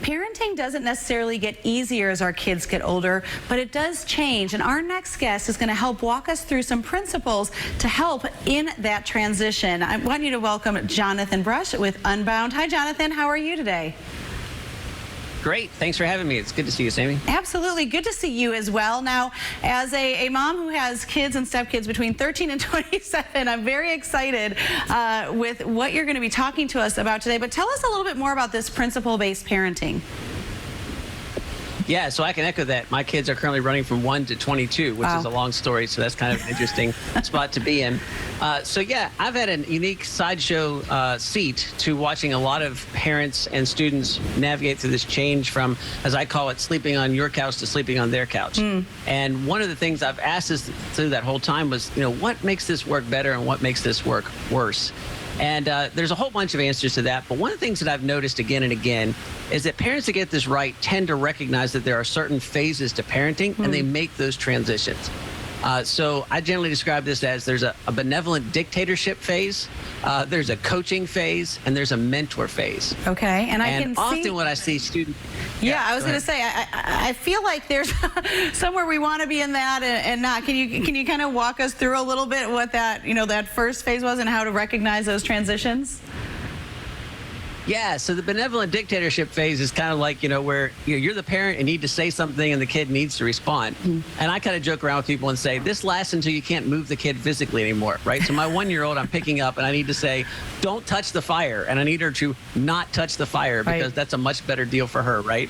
parenting doesn't necessarily get easier as our kids get older, but it does change. And our next guest is going to help walk us through some principles to help in that transition. I want you to welcome Jonathan Brush with Unbound. Hi, Jonathan. How are you today? Great. Thanks for having me. It's good to see you, Sami. Absolutely. Good to see you as well. Now, as a mom who has kids and stepkids between 13 and 27, I'm very excited with what you're going to be talking to us about today. But tell us a little bit more about this principle-based parenting. Yeah, so I can echo that. My kids are currently running from 1 to 22, which is a long story, so that's kind of an interesting spot to be in. So yeah, I've had a unique sideshow seat to watching a lot of parents and students navigate through this change from, as I call it, sleeping on your couch to sleeping on their couch. And one of the things I've asked us through that whole time was, you know, what makes this work better and what makes this work worse? And there's a whole bunch of answers to that. But one of the things that I've noticed again and again is that parents that get this right tend to recognize that there are certain phases to parenting, and they make those transitions. So I generally describe this as there's a benevolent dictatorship phase, there's a coaching phase, and there's a mentor phase. Okay, and I can often see what I see students. Yeah, I was going to say, I feel like there's somewhere we want to be in that and not. Can you kind of walk us through a little bit what that, you know, that first phase was and how to recognize those transitions? Yeah, so the benevolent dictatorship phase is kind of like, you know, where you're the parent and need to say something and the kid needs to respond. And I kind of joke around with people and say, this lasts until you can't move the kid physically anymore, right? So my 1-year-old I'm picking up and I need to say, don't touch the fire. And I need her to not touch the fire because that's a much better deal for her, right?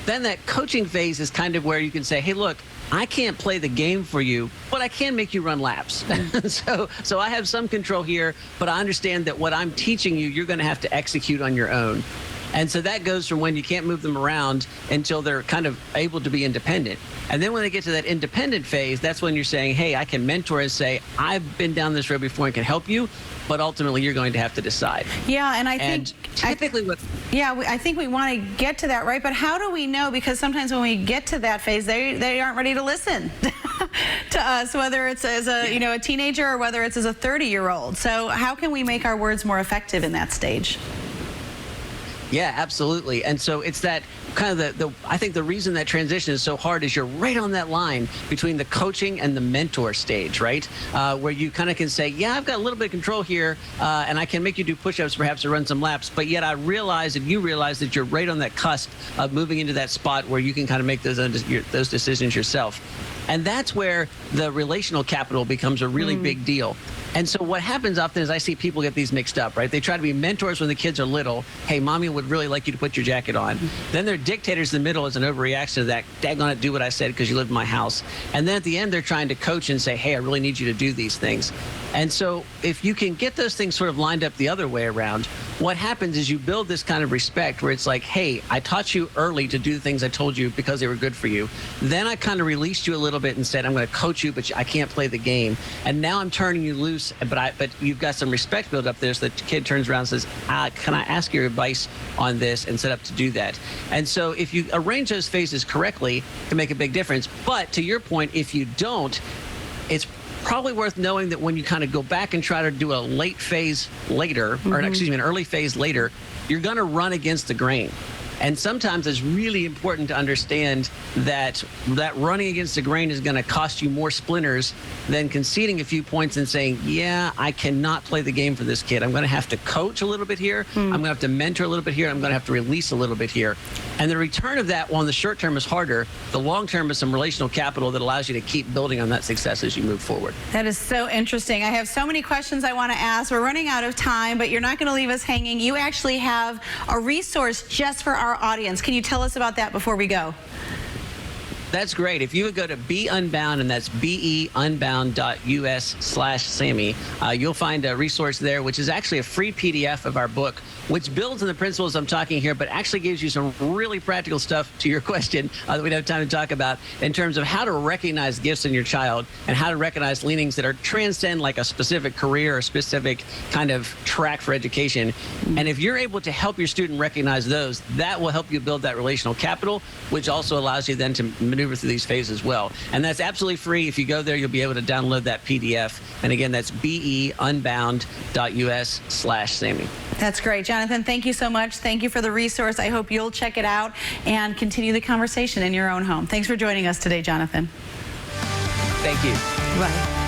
Then that coaching phase is kind of where you can say, hey, look, I can't play the game for you, but I can make you run laps. So I have some control here, but I understand that what I'm teaching you, you're going to have to execute on your own. And so that goes from when you can't move them around until they're kind of able to be independent. And then when they get to that independent phase, that's when you're saying, hey, I can mentor and say, I've been down this road before and can help you, but ultimately you're going to have to decide. Yeah, and I think typically I think we want to get to that, right? But how do we know? Because sometimes when we get to that phase, they aren't ready to listen to us, whether it's as a a teenager or whether it's as a 30-year-old. So how can we make our words more effective in that stage? Yeah, absolutely. And so it's that kind of I think the reason that transition is so hard is you're right on that line between the coaching and the mentor stage, right? Where you kind of can say, yeah, I've got a little bit of control here, and I can make you do push-ups perhaps or run some laps, but yet I realize and you realize that you're right on that cusp of moving into that spot where you can kind of make those decisions yourself. And that's where the relational capital becomes a really big deal. And so what happens often is I see people get these mixed up, right? They try to be mentors when the kids are little. Hey, mommy would really like you to put your jacket on. Then they're dictators in the middle as an overreaction to that. Daggone it, do what I said because you live in my house. And then at the end, they're trying to coach and say, hey, I really need you to do these things. And so if you can get those things sort of lined up the other way around, what happens is you build this kind of respect where it's like, hey, I taught you early to do the things I told you because they were good for you. Then I kind of released you a little bit and said, I'm going to coach you, but I can't play the game. And now I'm turning you loose, but you've got some respect built up there so the kid turns around and says, can I ask your advice on this, and set up to do that. And so if you arrange those phases correctly, it can make a big difference. But to your point, if you don't, it's probably worth knowing that when you kind of go back and try to do a late phase later, or excuse me, an early phase later, you're going to run against the grain. And sometimes it's really important to understand that running against the grain is going to cost you more splinters than conceding a few points and saying, yeah, I cannot play the game for this kid. I'm going to have to coach a little bit here. I'm going to have to mentor a little bit here. I'm going to have to release a little bit here. And the return of that, while in the short term is harder, the long term is some relational capital that allows you to keep building on that success as you move forward. That is so interesting. I have so many questions I want to ask. We're running out of time, but you're not going to leave us hanging. You actually have a resource just for our audience. Can you tell us about that before we go? That's great. If you would go to Be Unbound, and that's beunbound.us/Sami, you'll find a resource there, which is actually a free PDF of our book, which builds on the principles I'm talking here, but actually gives you some really practical stuff to your question that we don't have time to talk about in terms of how to recognize gifts in your child and how to recognize leanings that are transcend like a specific career or specific kind of track for education. And if you're able to help your student recognize those, that will help you build that relational capital, which also allows you then to maneuver maneuver through these phases well. And that's absolutely free. If you go there, you'll be able to download that PDF. And again, that's beunbound.us/Sami. That's great. Jonathan, thank you so much. Thank you for the resource. I hope you'll check it out and continue the conversation in your own home. Thanks for joining us today, Jonathan. Thank you. Bye.